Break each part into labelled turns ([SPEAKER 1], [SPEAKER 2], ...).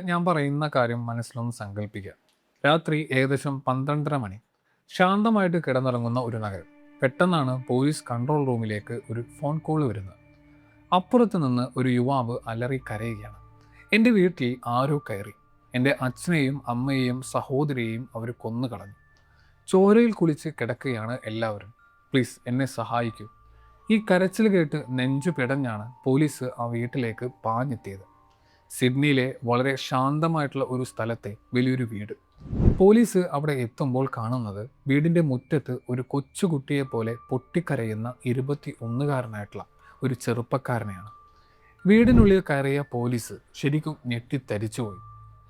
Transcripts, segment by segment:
[SPEAKER 1] ഞാൻ പറയുന്ന കാര്യം മനസ്സിലൊന്ന് സങ്കല്പിക്കുക. രാത്രി ഏകദേശം 12:30 മണി. ശാന്തമായിട്ട് കിടന്നുറങ്ങുന്ന ഒരു നഗരം. പെട്ടെന്നാണ് പോലീസ് കൺട്രോൾ റൂമിലേക്ക് ഒരു ഫോൺ കോൾ വരുന്നത്. അപ്പുറത്ത് നിന്ന് ഒരു യുവാവ് അലറി കരയുകയാണ്. എൻ്റെ വീട്ടിൽ ആരോ കയറി. എൻ്റെ അച്ഛനെയും അമ്മയെയും സഹോദരിയെയും അവർ കൊന്നുകളഞ്ഞു. ചോരയിൽ കുളിച്ച് കിടക്കുകയാണ് എല്ലാവരും. പ്ലീസ് എന്നെ സഹായിക്കൂ. ഈ കരച്ചിൽ കേട്ട് നെഞ്ചു പിടഞ്ഞാണ് പോലീസ് ആ വീട്ടിലേക്ക് പാഞ്ഞെത്തിയത്. സിഡ്നിയിലെ വളരെ ശാന്തമായിട്ടുള്ള ഒരു സ്ഥലത്തെ വലിയൊരു വീട്. പോലീസ് അവിടെ എത്തുമ്പോൾ കാണുന്നത് വീടിൻ്റെ മുറ്റത്ത് ഒരു കൊച്ചുകുട്ടിയെ പോലെ പൊട്ടിക്കരയുന്ന 21കാരനായിട്ടുള്ള ഒരു ചെറുപ്പക്കാരനെയാണ്. വീടിനുള്ളിൽ കയറിയ പോലീസ് ശരിക്കും ഞെട്ടിത്തരിച്ചുപോയി.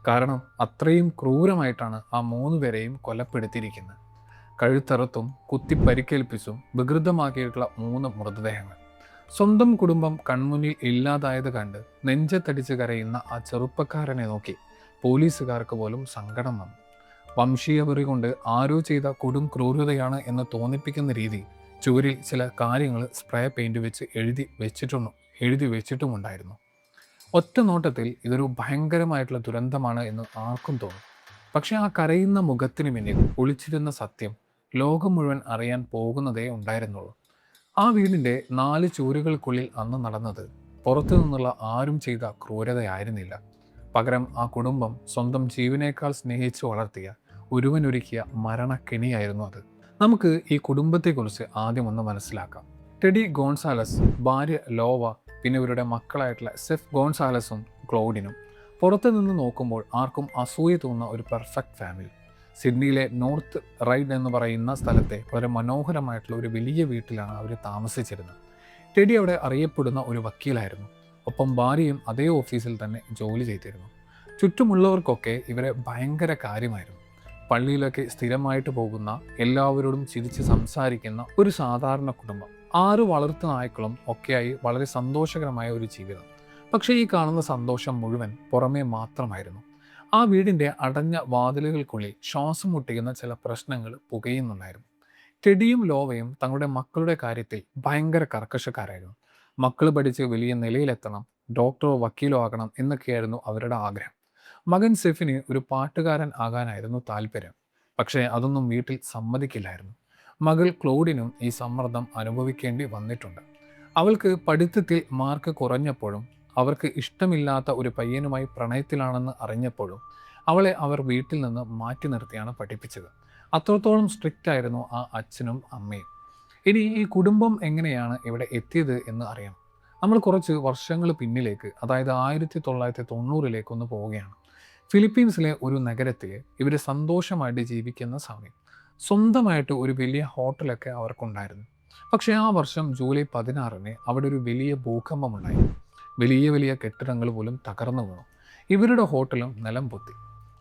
[SPEAKER 1] കാരണം അത്രയും ക്രൂരമായിട്ടാണ് ആ 3 പേരെയും കൊലപ്പെടുത്തിയിരിക്കുന്നത്. കഴുത്തറുത്തും കുത്തി പരിക്കേൽപ്പിച്ചും വികൃതമാക്കിയിട്ടുള്ള 3 മൃതദേഹങ്ങൾ. സ്വന്തം കുടുംബം കൺമുന്നിൽ ഇല്ലാതായത് കണ്ട് നെഞ്ചത്തടിച്ച് കരയുന്ന ആ ചെറുപ്പക്കാരനെ നോക്കി പോലീസുകാർക്ക് പോലും സങ്കടം വന്നു. വംശീയപറി കൊണ്ട് ആരോ ചെയ്ത കൊടും ക്രൂരതയാണ് എന്ന് തോന്നിപ്പിക്കുന്ന രീതി ചുവരിൽ ചില കാര്യങ്ങൾ സ്പ്രേ പെയിന്റ് വെച്ച് എഴുതി വെച്ചിട്ടുമുണ്ടായിരുന്നു. ഒറ്റ നോട്ടത്തിൽ ഇതൊരു ഭയങ്കരമായിട്ടുള്ള ദുരന്തമാണ് എന്ന് ആർക്കും തോന്നും. പക്ഷെ ആ കരയുന്ന മുഖത്തിന് പിന്നിൽ ഒളിച്ചിരുന്ന സത്യം ലോകം മുഴുവൻ അറിയാൻ പോകുന്നതേ ഉണ്ടായിരുന്നുള്ളൂ. ആ വീടിൻ്റെ 4 ചുവരുകൾക്കുള്ളിൽ അന്ന് നടന്നത് പുറത്തു നിന്നുള്ള ആരും ചെയ്ത ക്രൂരതയായിരുന്നില്ല. പകരം ആ കുടുംബം സ്വന്തം ജീവനേക്കാൾ സ്നേഹിച്ചു വളർത്തിയ ഒരുവനൊരുക്കിയ മരണക്കെണിയായിരുന്നു അത്. നമുക്ക് ഈ കുടുംബത്തെക്കുറിച്ച് ആദ്യം ഒന്ന് മനസ്സിലാക്കാം. ടെഡി ഗോൺസാലസ്, ഭാര്യ ലോവ, പിന്നെ ഇവരുടെ മക്കളായിട്ടുള്ള സെഫ് ഗോൺസാലസും ക്ലോഡിനും. പുറത്തു നിന്ന് നോക്കുമ്പോൾ ആർക്കും അസൂയ തോന്നുന്ന ഒരു പെർഫെക്റ്റ് ഫാമിലി. സിഡ്നിയിലെ നോർത്ത് റൈഡ് എന്ന് പറയുന്ന സ്ഥലത്തെ വളരെ മനോഹരമായിട്ടുള്ള ഒരു വലിയ വീട്ടിലാണ് അവർ താമസിച്ചിരുന്നത്. ടെഡി അവിടെ അറിയപ്പെടുന്ന ഒരു വക്കീലായിരുന്നു. ഒപ്പം ഭാര്യയും അതേ ഓഫീസിൽ തന്നെ ജോലി ചെയ്തിരുന്നു. ചുറ്റുമുള്ളവർക്കൊക്കെ ഇവരെ ഭയങ്കര കാര്യമായിരുന്നു. പള്ളിയിലൊക്കെ സ്ഥിരമായിട്ട് പോകുന്ന, എല്ലാവരോടും ചിരിച്ച് സംസാരിക്കുന്ന ഒരു സാധാരണ കുടുംബം. 6 വളർത്തു നായ്ക്കളും ഒക്കെയായി വളരെ സന്തോഷകരമായ ഒരു ജീവിതം. പക്ഷേ ഈ കാണുന്ന സന്തോഷം മുഴുവൻ പുറമേ മാത്രമായിരുന്നു. ആ വീടിൻ്റെ അടഞ്ഞ വാതിലുകൾക്കുള്ളിൽ ശ്വാസം മുട്ടിക്കുന്ന ചില പ്രശ്നങ്ങൾ പുകയുന്നുണ്ടായിരുന്നു. ടെഡിയും ലോവയും തങ്ങളുടെ മക്കളുടെ കാര്യത്തിൽ ഭയങ്കര കർക്കശക്കാരായിരുന്നു. മക്കൾ പഠിച്ച് വലിയ നിലയിലെത്തണം, ഡോക്ടറോ വക്കീലോ ആകണം എന്നൊക്കെയായിരുന്നു അവരുടെ ആഗ്രഹം. മകൻ സെഫിന് ഒരു പാട്ടുകാരൻ ആകാനായിരുന്നു താല്പര്യം. പക്ഷേ അതൊന്നും വീട്ടിൽ സമ്മതിക്കില്ലായിരുന്നു. മകൾ ക്ലോഡിനും ഈ സമ്മർദ്ദം അനുഭവിക്കേണ്ടി വന്നിട്ടുണ്ട്. അവൾക്ക് പഠിത്തത്തിൽ മാർക്ക് കുറഞ്ഞപ്പോഴും അവർക്ക് ഇഷ്ടമില്ലാത്ത ഒരു പയ്യനുമായി പ്രണയത്തിലാണെന്ന് അറിഞ്ഞപ്പോഴും അവളെ അവർ വീട്ടിൽ നിന്ന് മാറ്റി നിർത്തിയാണ് പഠിപ്പിച്ചത്. അത്രത്തോളം സ്ട്രിക്റ്റ് ആയിരുന്നു ആ അച്ഛനും അമ്മയും. ഇനി ഈ കുടുംബം എങ്ങനെയാണ് ഇവിടെ എത്തിയത് എന്ന് അറിയണം. നമ്മൾ കുറച്ച് വർഷങ്ങൾ പിന്നിലേക്ക്, അതായത് 1990 ഒന്ന് പോവുകയാണ്. ഫിലിപ്പീൻസിലെ ഒരു നഗരത്തിൽ ഇവർ സന്തോഷമായിട്ട് ജീവിക്കുന്ന സമയം. സ്വന്തമായിട്ട് ഒരു വലിയ ഹോട്ടലൊക്കെ അവർക്കുണ്ടായിരുന്നു. പക്ഷേ ആ വർഷം ജൂലൈ 16 അവിടെ ഒരു വലിയ ഭൂകമ്പമുണ്ടായി. വലിയ വലിയ കെട്ടിടങ്ങൾ പോലും തകർന്നു വീണു. ഇവരുടെ ഹോട്ടലും നിലം പൊത്തി.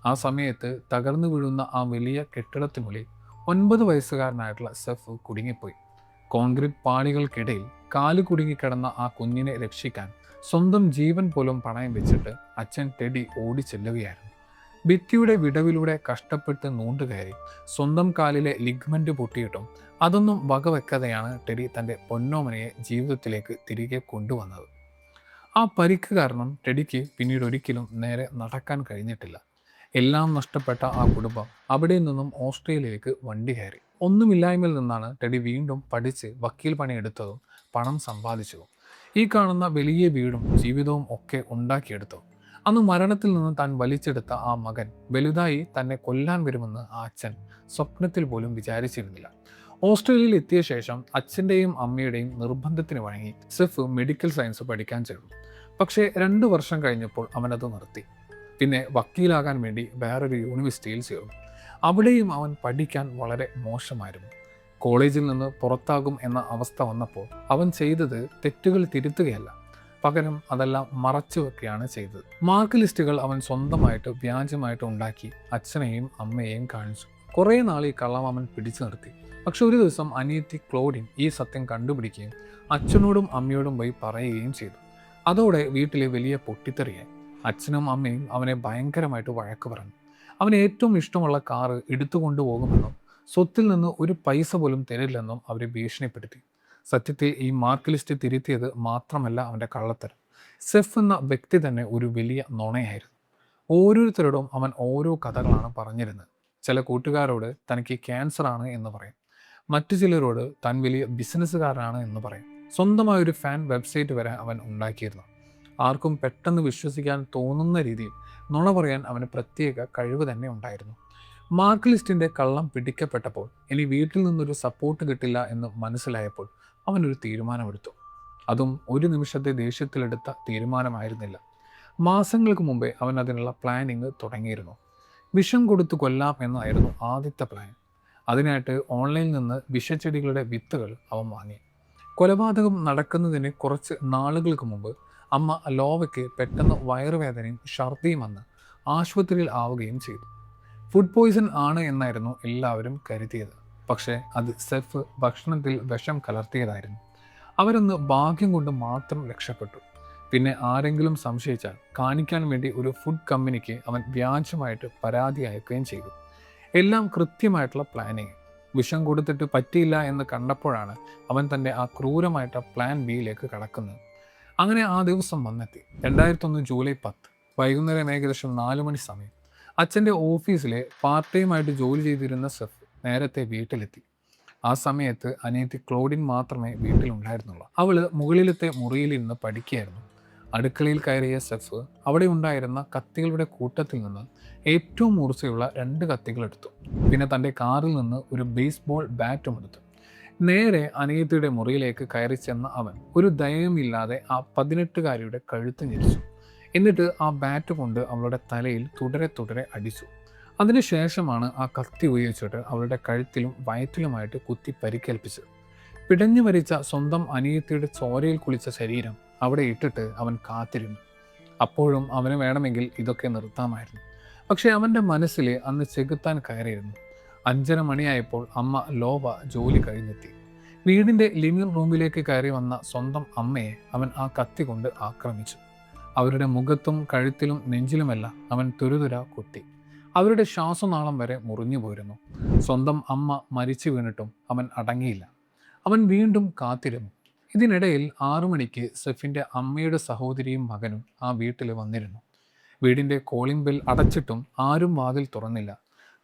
[SPEAKER 1] ആ സമയത്ത് തകർന്നു വീഴുന്ന ആ വലിയ കെട്ടിടത്തിനുള്ളിൽ 9 വയസ്സുകാരനായിട്ടുള്ള സെഫ് കുടുങ്ങിപ്പോയി. കോൺക്രീറ്റ് പാളികൾക്കിടയിൽ കാല് കുടുങ്ങിക്കിടന്ന ആ കുഞ്ഞിനെ രക്ഷിക്കാൻ സ്വന്തം ജീവൻ പോലും പണയം വെച്ചിട്ട് അച്ഛൻ ടെഡി ഓടിച്ചെല്ലുകയായിരുന്നു. ഭിത്തിയുടെ വിടവിലൂടെ കഷ്ടപ്പെട്ട് നൂണ്ടുകയറി സ്വന്തം കാലിലെ ലിഗ്മെന്റ് പൊട്ടിയിട്ടും അതൊന്നും വകവെക്കാതെയാണ് ടെഡി തൻ്റെ പൊന്നോമനയെ ജീവിതത്തിലേക്ക് തിരികെ കൊണ്ടുവന്നത്. ആ പരിക്ക് കാരണം ടെഡിക്ക് പിന്നീട് ഒരിക്കലും നേരെ നടക്കാൻ കഴിഞ്ഞിട്ടില്ല. എല്ലാം നഷ്ടപ്പെട്ട ആ കുടുംബം അവിടെ നിന്നും ഓസ്ട്രേലിയയിലേക്ക് വണ്ടി കയറി. ഒന്നുമില്ലായ്മയിൽ നിന്നാണ് ടെഡി വീണ്ടും പഠിച്ച് വക്കീൽ പണി എടുത്തതും പണം സമ്പാദിച്ചതും. ഈ കാണുന്ന വലിയ വീടും ജീവിതവും ഒക്കെ ഉണ്ടാക്കിയെടുത്തു. അന്ന് മരണത്തിൽ നിന്ന് താൻ വലിച്ചെടുത്ത ആ മകൻ വലുതായി തന്നെ കൊല്ലാൻ വരുമെന്ന് ആ അച്ഛൻ സ്വപ്നത്തിൽ പോലും വിചാരിച്ചിരുന്നില്ല. ഓസ്ട്രേലിയയിൽ എത്തിയ ശേഷം അച്ഛൻ്റെയും അമ്മയുടെയും നിർബന്ധത്തിന് വഴങ്ങി സെഫ് മെഡിക്കൽ സയൻസ് പഠിക്കാൻ ചേർന്നു. പക്ഷേ 2 വർഷം കഴിഞ്ഞപ്പോൾ അവനത് നിർത്തി. പിന്നെ വക്കീലാകാൻ വേണ്ടി വേറൊരു യൂണിവേഴ്സിറ്റിയിൽ ചേർന്നു. അവിടെയും അവൻ പഠിക്കാൻ വളരെ മോശമായിരുന്നു. കോളേജിൽ നിന്ന് പുറത്താകും എന്ന അവസ്ഥ വന്നപ്പോൾ അവൻ ചെയ്തത് തെറ്റുകൾ തിരുത്തുകയല്ല, പകരം അതെല്ലാം മറച്ചു വെക്കുകയാണ് ചെയ്തത്. മാർക്ക് ലിസ്റ്റുകൾ അവൻ സ്വന്തമായിട്ട് വ്യാജമായിട്ട് ഉണ്ടാക്കി അച്ഛനെയും അമ്മയെയും കാണിച്ചു. കുറേ നാൾ ഈ കള്ളം അവൻ പിടിച്ചു നിർത്തി. പക്ഷെ ഒരു ദിവസം അനിയത്തി ക്ലോഡിൻ ഈ സത്യം കണ്ടുപിടിക്കുകയും അച്ഛനോടും അമ്മയോടും പോയി പറയുകയും ചെയ്തു. അതോടെ വീട്ടിലെ വലിയ പൊട്ടിത്തെറിയായി. അച്ഛനും അമ്മയും അവനെ ഭയങ്കരമായിട്ട് വഴക്ക് പറഞ്ഞു. അവന് ഏറ്റവും ഇഷ്ടമുള്ള കാറ് എടുത്തുകൊണ്ടു പോകുമെന്നും സ്വത്തിൽ നിന്ന് ഒരു പൈസ പോലും തരില്ലെന്നും അവരെ ഭീഷണിപ്പെടുത്തി. സത്യത്തിൽ ഈ മാർക്ക് ലിസ്റ്റ് തിരുത്തിയത് മാത്രമല്ല അവൻ്റെ കള്ളത്തരം. സെഫ് എന്ന വ്യക്തി തന്നെ ഒരു വലിയ നുണയായിരുന്നു. ഓരോരുത്തരോടും അവൻ ഓരോ കഥകളാണ് പറഞ്ഞിരുന്നത്. ചില കൂട്ടുകാരോട് തനിക്ക് ക്യാൻസർ ആണ് എന്ന് പറയും. മറ്റു ചിലരോട് താൻ വലിയ ബിസിനസ്സുകാരനാണ് എന്ന് പറയും. സ്വന്തമായൊരു ഫാൻ വെബ്സൈറ്റ് വരെ അവൻ ഉണ്ടാക്കിയിരുന്നു. ആർക്കും പെട്ടെന്ന് വിശ്വസിക്കാൻ തോന്നുന്ന രീതിയിൽ നുണ പറയാൻ അവന് പ്രത്യേക കഴിവ് തന്നെ ഉണ്ടായിരുന്നു. മാർക്ക് ലിസ്റ്റിന്റെ കള്ളം പിടിക്കപ്പെട്ടപ്പോൾ ഇനി വീട്ടിൽ നിന്നൊരു സപ്പോർട്ട് കിട്ടില്ല എന്ന് മനസ്സിലായപ്പോൾ അവനൊരു തീരുമാനമെടുത്തു. അതും ഒരു നിമിഷത്തെ ദേഷ്യത്തിലെടുത്ത തീരുമാനമായിരുന്നില്ല. മാസങ്ങൾക്ക് മുമ്പേ അവൻ അതിനുള്ള പ്ലാനിങ് തുടങ്ങിയിരുന്നു. വിഷം കൊടുത്തു കൊല്ലാം എന്നായിരുന്നു ആദ്യത്തെ പ്ലാൻ. അതിനായിട്ട് ഓൺലൈനിൽ നിന്ന് വിഷച്ചെടികളുടെ വിത്തുകൾ അവൻ വാങ്ങി. കൊലപാതകം നടക്കുന്നതിന് കുറച്ച് നാളുകൾക്ക് മുമ്പ് അമ്മ ലോവയ്ക്ക് പെട്ടെന്ന് വയറുവേദനയും ഛർദിയും വന്ന് ആശുപത്രിയിൽ ആവുകയും ചെയ്തു. ഫുഡ് പോയ്സൺ ആണ് എന്നായിരുന്നു എല്ലാവരും കരുതിയത്. പക്ഷേ അത് സെഫ് ഭക്ഷണത്തിൽ വിഷം കലർത്തിയതായിരുന്നു. അവരൊന്ന് ഭാഗ്യം കൊണ്ട് മാത്രം രക്ഷപ്പെട്ടു. പിന്നെ ആരെങ്കിലും സംശയിച്ചാൽ കാണിക്കാൻ വേണ്ടി ഒരു ഫുഡ് കമ്പനിക്ക് അവൻ വ്യാജമായിട്ട് പരാതി അയക്കുകയും ചെയ്തു. എല്ലാം കൃത്യമായിട്ടുള്ള പ്ലാനിങ്. വിഷം കൊടുത്തിട്ട് പറ്റിയില്ല എന്ന് കണ്ടപ്പോഴാണ് അവൻ തൻ്റെ ആ ക്രൂരമായിട്ട് പ്ലാൻ ബിയിലേക്ക് കടക്കുന്നത്. അങ്ങനെ ആ ദിവസം വന്നെത്തി. 2001 ജൂലൈ 10 വൈകുന്നേരം ഏകദേശം 4 മണി സമയം. അച്ഛൻ്റെ ഓഫീസിലെ പാർട്ട് ടൈമായിട്ട് ജോലി ചെയ്തിരുന്ന സെഫ് നേരത്തെ വീട്ടിലെത്തി. ആ സമയത്ത് അനിയത്തി ക്ലോഡിൻ മാത്രമേ വീട്ടിലുണ്ടായിരുന്നുള്ളൂ. അവള് മുകളിലത്തെ മുറിയിലിരുന്ന് പഠിക്കുകയായിരുന്നു. അടുക്കളയിൽ കയറിയ സെഫ് അവിടെ ഉണ്ടായിരുന്ന കത്തികളുടെ കൂട്ടത്തിൽ നിന്ന് ഏറ്റവും മൂർച്ചയുള്ള 2 കത്തികൾ എടുത്തു. പിന്നെ തൻ്റെ കാറിൽ നിന്ന് ഒരു ബേസ്ബോൾ ബാറ്റും എടുത്തു. നേരെ അനിയത്തിയുടെ മുറിയിലേക്ക് കയറി ചെന്ന അവൻ ഒരു ദയവുമില്ലാതെ ആ 18-കാരിയുടെ കഴുത്ത് ഞെരിച്ചു. എന്നിട്ട് ആ ബാറ്റ് കൊണ്ട് അവളുടെ തലയിൽ തുടരെ അടിച്ചു. അതിനുശേഷമാണ് ആ കത്തി ഉപയോഗിച്ചിട്ട് അവളുടെ കഴുത്തിലും വയറ്റിലുമായിട്ട് കുത്തി പരിക്കേൽപ്പിച്ചത്. പിടഞ്ഞു മരിച്ച സ്വന്തം അനിയത്തിയുടെ ചോരയിൽ കുളിച്ച ശരീരം അവിടെ ഇട്ടിട്ട് അവൻ കാത്തിരുന്നു. അപ്പോഴും അവന് വേണമെങ്കിൽ ഇതൊക്കെ നിർത്താമായിരുന്നു. പക്ഷെ അവൻ്റെ മനസ്സിൽ അന്ന് ചെകുത്താൻ കയറിയിരുന്നു. 5:30 മണിയായപ്പോൾ അമ്മ ലോവ ജോലി കഴിഞ്ഞെത്തി. വീടിൻ്റെ ലിവിംഗ് റൂമിലേക്ക് കയറി വന്ന സ്വന്തം അമ്മയെ അവൻ ആ കത്തി കൊണ്ട് ആക്രമിച്ചു. അവരുടെ മുഖത്തും കഴുത്തിലും നെഞ്ചിലുമെല്ലാം അവൻ തുരുതുര കുത്തി. അവരുടെ ശ്വാസനാളം വരെ മുറിഞ്ഞു പോയിരുന്നു. സ്വന്തം അമ്മ മരിച്ചു വീണിട്ടും അവൻ അടങ്ങിയില്ല. അവൻ വീണ്ടും കാത്തിരുന്നു. ഇതിനിടയിൽ 6 മണിക്ക് സെഫിൻ്റെ അമ്മയുടെ സഹോദരിയും മകനും ആ വീട്ടിൽ വന്നിരുന്നു. വീടിൻ്റെ കോളിംഗ് ബെൽ അടച്ചിട്ടും ആരും വാതിൽ തുറന്നില്ല.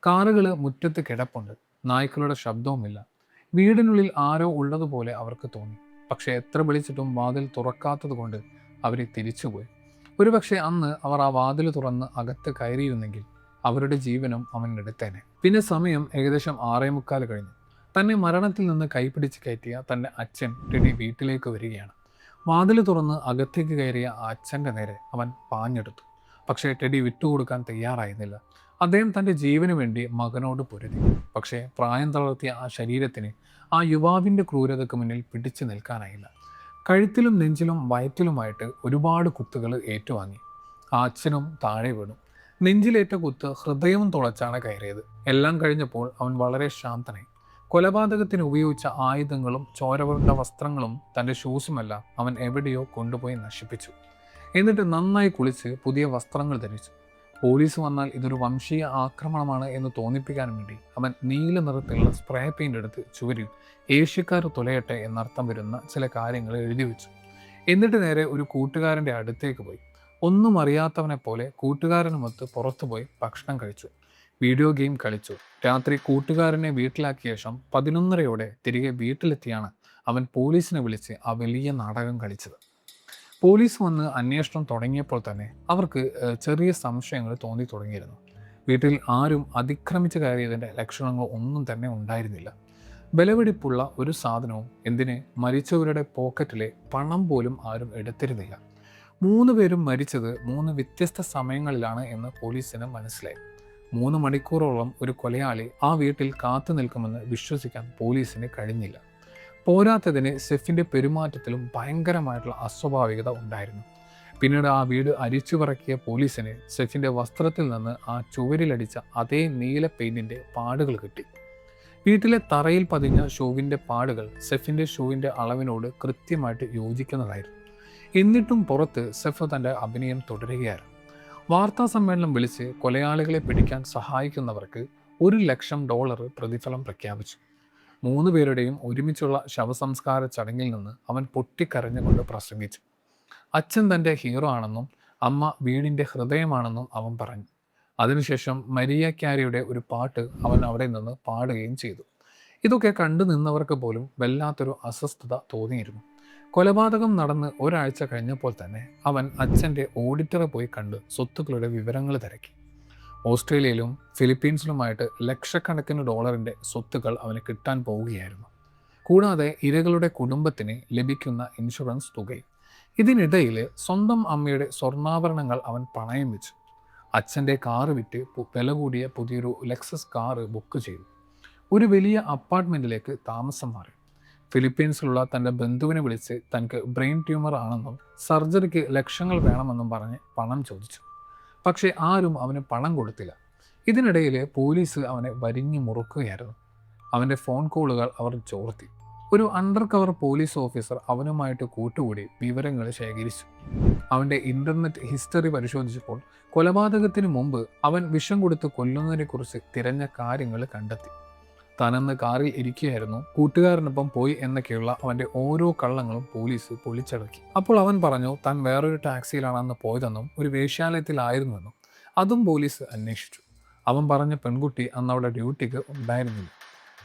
[SPEAKER 1] കാറുകൾ മുറ്റത്ത് കിടപ്പുണ്ട്. നായ്ക്കളുടെ ശബ്ദവുമില്ല. വീടിനുള്ളിൽ ആരോ ഉള്ളതുപോലെ അവർക്ക് തോന്നി. പക്ഷെ എത്ര വിളിച്ചിട്ടും വാതിൽ തുറക്കാത്തത് കൊണ്ട് അവരെ തിരിച്ചുപോയി. ഒരുപക്ഷെ അന്ന് അവർ ആ വാതിൽ തുറന്ന് അകത്ത് കയറിയിരുന്നെങ്കിൽ അവരുടെ ജീവനും അവൻ എടുത്തേനെ. പിന്നെ സമയം ഏകദേശം 6:45 കഴിഞ്ഞു. തന്നെ മരണത്തിൽ നിന്ന് കൈപിടിച്ച് കയറ്റിയ തൻ്റെ അച്ഛൻ ടെഡി വീട്ടിലേക്ക് വരികയാണ്. വാതിൽ തുറന്ന് അകത്തേക്ക് കയറിയ ആ അച്ഛൻ്റെ നേരെ അവൻ പാഞ്ഞെടുത്തു. പക്ഷേ ടെഡി വിട്ടുകൊടുക്കാൻ തയ്യാറായിരുന്നില്ല. അദ്ദേഹം തൻ്റെ ജീവന് വേണ്ടി മകനോട് പൊരുതി. പക്ഷേ പ്രായം തളർത്തിയ ആ ശരീരത്തിന് ആ യുവാവിൻ്റെ ക്രൂരതയ്ക്ക് മുന്നിൽ പിടിച്ചു നിൽക്കാനായില്ല. കഴുത്തിലും നെഞ്ചിലും വയറ്റിലുമായിട്ട് ഒരുപാട് കുത്തുകൾ ഏറ്റുവാങ്ങി. ആ അച്ഛനും താഴെ വീണു. നെഞ്ചിലേറ്റ കുത്ത് ഹൃദയവും തുളച്ചാണ് കയറിയത്. എല്ലാം കഴിഞ്ഞപ്പോൾ അവൻ വളരെ ശാന്തനായി. കൊലപാതകത്തിന് ഉപയോഗിച്ച ആയുധങ്ങളും ചോരവരുണ്ട വസ്ത്രങ്ങളും തൻ്റെ ഷൂസുമെല്ലാം അവൻ എവിടെയോ കൊണ്ടുപോയി നശിപ്പിച്ചു. എന്നിട്ട് നന്നായി കുളിച്ച് പുതിയ വസ്ത്രങ്ങൾ ധരിച്ചു. പോലീസ് വന്നാൽ ഇതൊരു വംശീയ ആക്രമണമാണ് എന്ന് തോന്നിപ്പിക്കാൻ വേണ്ടി അവൻ നീല നിറത്തിലുള്ള സ്പ്രേ പെയിൻ്റ് എടുത്ത് ചുവരിൽ ഏഷ്യക്കാർ തുലയട്ടെ എന്നർത്ഥം വരുന്ന ചില കാര്യങ്ങൾ എഴുതി വെച്ചു. എന്നിട്ട് നേരെ ഒരു കൂട്ടുകാരൻ്റെ അടുത്തേക്ക് പോയി. ഒന്നും അറിയാത്തവനെ പോലെ കൂട്ടുകാരനുമൊത്ത് പുറത്തുപോയി ഭക്ഷണം കഴിച്ചു. വീഡിയോ ഗെയിം കളിച്ചു. രാത്രി കൂട്ടുകാരനെ വീട്ടിലാക്കിയ ശേഷം 11:30 തിരികെ വീട്ടിലെത്തിയാണ് അവൻ പോലീസിനെ വിളിച്ച് ആ വലിയ നാടകം കളിച്ചത്. പോലീസ് വന്ന് അന്വേഷണം തുടങ്ങിയപ്പോൾ തന്നെ അവർക്ക് ചെറിയ സംശയങ്ങൾ തോന്നി തുടങ്ങിയിരുന്നു. വീട്ടിൽ ആരും അതിക്രമിച്ച് കയറിയതിൻ്റെ ലക്ഷണങ്ങൾ ഒന്നും തന്നെ ഉണ്ടായിരുന്നില്ല. വിലപിടിപ്പുള്ള ഒരു സാധനവും, എന്തിന് മരിച്ചവരുടെ പോക്കറ്റിലെ പണം പോലും ആരും എടുത്തിരുന്നില്ല. 3 പേരും മരിച്ചത് 3 വ്യത്യസ്ത സമയങ്ങളിലാണ് എന്ന് പോലീസിന് മനസ്സിലായി. 3 മണിക്കൂറോളം ഒരു കൊലയാളി ആ വീട്ടിൽ കാത്തു നിൽക്കുമെന്ന് വിശ്വസിക്കാൻ പോലീസിന് കഴിഞ്ഞില്ല. പോരാത്തതിന് സെഫിൻ്റെ പെരുമാറ്റത്തിലും ഭയങ്കരമായിട്ടുള്ള അസ്വാഭാവികത ഉണ്ടായിരുന്നു. പിന്നീട് ആ വീട് അരിച്ചു പറക്കിയ പോലീസിന് സെഫിൻ്റെ വസ്ത്രത്തിൽ നിന്ന് ആ ചുവരിലടിച്ച അതേ നീല പെയിൻറ്റിൻ്റെ പാടുകൾ കിട്ടി. വീട്ടിലെ തറയിൽ പതിഞ്ഞ ഷൂവിൻ്റെ പാടുകൾ സെഫിൻ്റെ ഷൂവിൻ്റെ അളവിനോട് കൃത്യമായിട്ട് യോജിക്കുന്നതായിരുന്നു. എന്നിട്ടും പുറത്ത് സെഫ് തൻ്റെ അഭിനയം തുടരുകയായിരുന്നു. വാർത്താ സമ്മേളനം വിളിച്ച് കൊലയാളികളെ പിടിക്കാൻ സഹായിക്കുന്നവർക്ക് $1,00,000 പ്രതിഫലം പ്രഖ്യാപിച്ചു. 3 പേരുടെയും ഒരുമിച്ചുള്ള ശവസംസ്കാര ചടങ്ങിൽ നിന്ന് അവൻ പൊട്ടിക്കരഞ്ഞുകൊണ്ട് പ്രസംഗിച്ചു. അച്ഛൻ തൻ്റെ ഹീറോ ആണെന്നും അമ്മ വീടിൻ്റെ ഹൃദയമാണെന്നും അവൻ പറഞ്ഞു. അതിനുശേഷം മരിയ ക്യാരിയുടെ ഒരു പാട്ട് അവൻ അവിടെ നിന്ന് പാടുകയും ചെയ്തു. ഇതൊക്കെ കണ്ടു നിന്നവർക്ക് പോലും വല്ലാത്തൊരു അസ്വസ്ഥത തോന്നിയിരുന്നു. കൊലപാതകം നടന്ന് ഒരാഴ്ച കഴിഞ്ഞപ്പോൾ തന്നെ അവൻ അച്ഛൻ്റെ ഓഡിറ്ററെ പോയി കണ്ട് സ്വത്തുക്കളുടെ വിവരങ്ങൾ തിരക്കി. ഓസ്ട്രേലിയയിലും ഫിലിപ്പീൻസിലുമായിട്ട് ലക്ഷക്കണക്കിന് ഡോളറിൻ്റെ സ്വത്തുക്കൾ അവന് കിട്ടാൻ പോവുകയായിരുന്നു. കൂടാതെ ഇരകളുടെ കുടുംബത്തിന് ലഭിക്കുന്ന ഇൻഷുറൻസ് തുകയും. ഇതിനിടയിൽ സ്വന്തം അമ്മയുടെ സ്വർണ്ണാഭരണങ്ങൾ അവൻ പണയം വെച്ചു. അച്ഛൻ്റെ കാറ് വിറ്റ് വില കൂടിയ പുതിയൊരു ലെക്സസ് കാറ് ബുക്ക് ചെയ്തു. ഒരു വലിയ അപ്പാർട്ട്മെൻറ്റിലേക്ക് താമസം മാറി. ഫിലിപ്പീൻസിലുള്ള തൻ്റെ ബന്ധുവിനെ വിളിച്ച് തനിക്ക് ബ്രെയിൻ ട്യൂമർ ആണെന്നും സർജറിക്ക് ലക്ഷങ്ങൾ വേണമെന്നും പറഞ്ഞ് പണം ചോദിച്ചു. പക്ഷേ ആരും അവന് പണം കൊടുത്തില്ല. ഇതിനിടയിൽ പോലീസ് അവനെ വരിഞ്ഞു മുറുക്കുകയായിരുന്നു. അവൻ്റെ ഫോൺ കോളുകൾ അവർ ചോർത്തി. ഒരു അണ്ടർ കവർ പോലീസ് ഓഫീസർ അവനുമായിട്ട് കൂട്ടുകൂടി വിവരങ്ങൾ ശേഖരിച്ചു. അവൻ്റെ ഇൻ്റർനെറ്റ് ഹിസ്റ്ററി പരിശോധിച്ചപ്പോൾ കൊലപാതകത്തിന് മുമ്പ് അവൻ വിഷം കൊടുത്ത് കൊല്ലുന്നതിനെക്കുറിച്ച് തിരഞ്ഞ കാര്യങ്ങൾ കണ്ടെത്തി. താനെന്ന് കാറിൽ ഇരിക്കുകയായിരുന്നു, കൂട്ടുകാരനൊപ്പം പോയി എന്നൊക്കെയുള്ള അവൻ്റെ ഓരോ കള്ളങ്ങളും പോലീസ് പൊളിച്ചടക്കി. അപ്പോൾ അവൻ പറഞ്ഞു താൻ വേറൊരു ടാക്സിയിലാണ് അന്ന് പോയതെന്നും ഒരു വേശ്യാലയത്തിലായിരുന്നുവെന്നും. അതും പോലീസ് അന്വേഷിച്ചു. അവൻ പറഞ്ഞ പെൺകുട്ടി അന്ന് അവിടെ ഡ്യൂട്ടിക്ക് ഉണ്ടായിരുന്നില്ല.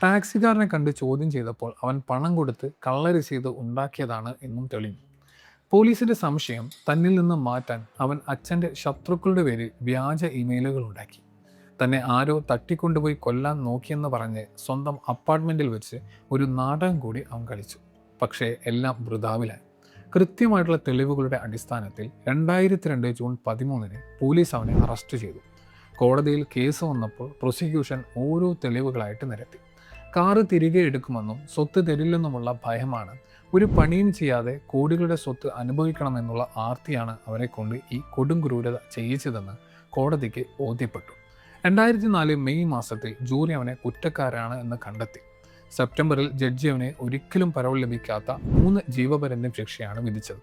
[SPEAKER 1] ടാക്സിക്കാരനെ കണ്ട് ചോദ്യം ചെയ്തപ്പോൾ അവൻ പണം കൊടുത്ത് കള്ള രസീത് ഉണ്ടാക്കിയതാണ് എന്നും തെളിഞ്ഞു. പോലീസിൻ്റെ സംശയം തന്നിൽ നിന്ന് മാറ്റാൻ അവൻ അച്ഛൻ്റെ ശത്രുക്കളുടെ പേരിൽ വ്യാജ ഇമെയിലുകൾ ഉണ്ടാക്കി. തന്നെ ആരോ തട്ടിക്കൊണ്ടുപോയി കൊല്ലാൻ നോക്കിയെന്ന് പറഞ്ഞ് സ്വന്തം അപ്പാർട്ട്മെൻറ്റിൽ വെച്ച് ഒരു നാടകം കൂടി അവൻ കളിച്ചു. പക്ഷേ എല്ലാം വൃഥാവിലായി. കൃത്യമായിട്ടുള്ള തെളിവുകളുടെ അടിസ്ഥാനത്തിൽ 2002 ജൂൺ 13 പോലീസ് അവനെ അറസ്റ്റ് ചെയ്തു. കോടതിയിൽ കേസ് വന്നപ്പോൾ പ്രോസിക്യൂഷൻ ഓരോ തെളിവുകളായിട്ട് നിരത്തി. കാറ് തിരികെ എടുക്കുമെന്നും സ്വത്ത് തരില്ലെന്നുമുള്ള ഭയമാണ്, ഒരു പണിയും ചെയ്യാതെ കോടികളുടെ സ്വത്ത് അനുഭവിക്കണമെന്നുള്ള ആർത്തിയാണ് അവരെ കൊണ്ട് ഈ കൊടും ക്രൂരത ചെയ്യിച്ചതെന്ന് കോടതിക്ക് ബോധ്യപ്പെട്ടു. 2004 മെയ് മാസത്തിൽ ജൂറി അവനെ കുറ്റക്കാരാണ് എന്ന് കണ്ടെത്തി. സെപ്റ്റംബറിൽ ജഡ്ജി അവനെ ഒരിക്കലും പരോൾ ലഭിക്കാത്ത 3 ജീവപര്യന്തം ശിക്ഷയാണ് വിധിച്ചത്.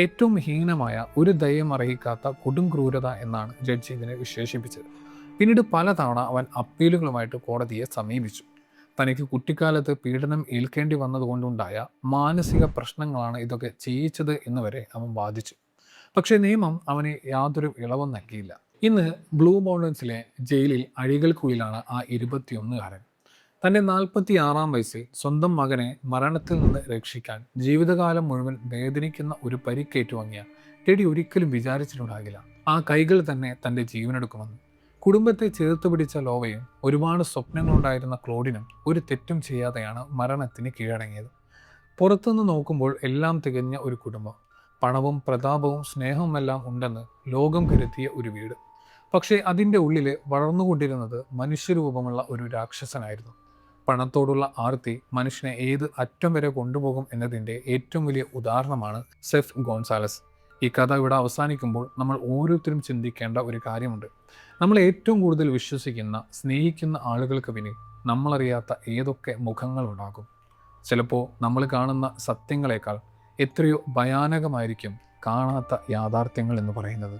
[SPEAKER 1] ഏറ്റവും ഹീനമായ, ഒരു ദയം അർഹിക്കാത്ത കൊടും ക്രൂരത എന്നാണ് ജഡ്ജി ഇതിനെ വിശേഷിപ്പിച്ചത്. പിന്നീട് പലതവണ അവൻ അപ്പീലുകളുമായിട്ട് കോടതിയെ സമീപിച്ചു. തനിക്ക് കുട്ടിക്കാലത്ത് പീഡനം ഏൽക്കേണ്ടി വന്നതുകൊണ്ടുണ്ടായ മാനസിക പ്രശ്നങ്ങളാണ് ഇതൊക്കെ ചെയ്യിച്ചത് എന്നുവരെ അവൻ വാദിച്ചു. പക്ഷേ നിയമം അവന് യാതൊരു ഇളവും നൽകിയില്ല. ഇന്ന് ബ്ലൂ മൗണ്ടൻസിലെ ജയിലിൽ അഴികൾക്കുള്ളിലാണ് ആ 21-കാരൻ. തൻ്റെ 46-ാം വയസ്സിൽ സ്വന്തം മകനെ മരണത്തിൽ നിന്ന് രക്ഷിക്കാൻ ജീവിതകാലം മുഴുവൻ വേദനിക്കുന്ന ഒരു പരിക്കേറ്റുവാങ്ങിയ ടെഡി ഒരിക്കലും വിചാരിച്ചിട്ടുണ്ടാകില്ല ആ കൈകൾ തന്നെ തൻ്റെ ജീവനെടുക്കുമെന്ന്. കുടുംബത്തെ ചേർത്ത് പിടിച്ച ലോവയും ഒരുപാട് സ്വപ്നങ്ങളുണ്ടായിരുന്ന ക്ലോഡിനും ഒരു തെറ്റും ചെയ്യാതെയാണ് മരണത്തിന് കീഴടങ്ങിയത്. പുറത്തുനിന്ന് നോക്കുമ്പോൾ എല്ലാം തികഞ്ഞ ഒരു കുടുംബം, പണവും പ്രതാപവും സ്നേഹവുമെല്ലാം ഉണ്ടെന്ന് ലോകം കരുതിയ ഒരു വീട്. പക്ഷേ അതിൻ്റെ ഉള്ളിൽ വളർന്നുകൊണ്ടിരുന്നത് മനുഷ്യരൂപമുള്ള ഒരു രാക്ഷസനായിരുന്നു. പണത്തോടുള്ള ആർത്തി മനുഷ്യനെ ഏത് അറ്റം വരെ കൊണ്ടുപോകും എന്നതിൻ്റെ ഏറ്റവും വലിയ ഉദാഹരണമാണ് സെഫ് ഗോൺസാലസ്. ഈ കഥ ഇവിടെ അവസാനിക്കുമ്പോൾ നമ്മൾ ഓരോരുത്തരും ചിന്തിക്കേണ്ട ഒരു കാര്യമുണ്ട്. നമ്മൾ ഏറ്റവും കൂടുതൽ വിശ്വസിക്കുന്ന, സ്നേഹിക്കുന്ന ആളുകൾക്ക് പിന്നിൽ നമ്മളറിയാത്ത ഏതൊക്കെ മുഖങ്ങളുണ്ടാകും. ചിലപ്പോൾ നമ്മൾ കാണുന്ന സത്യങ്ങളെക്കാൾ എത്രയോ ഭയാനകമായിരിക്കും കാണാത്ത യാഥാർത്ഥ്യങ്ങൾ എന്ന് പറയുന്നത്.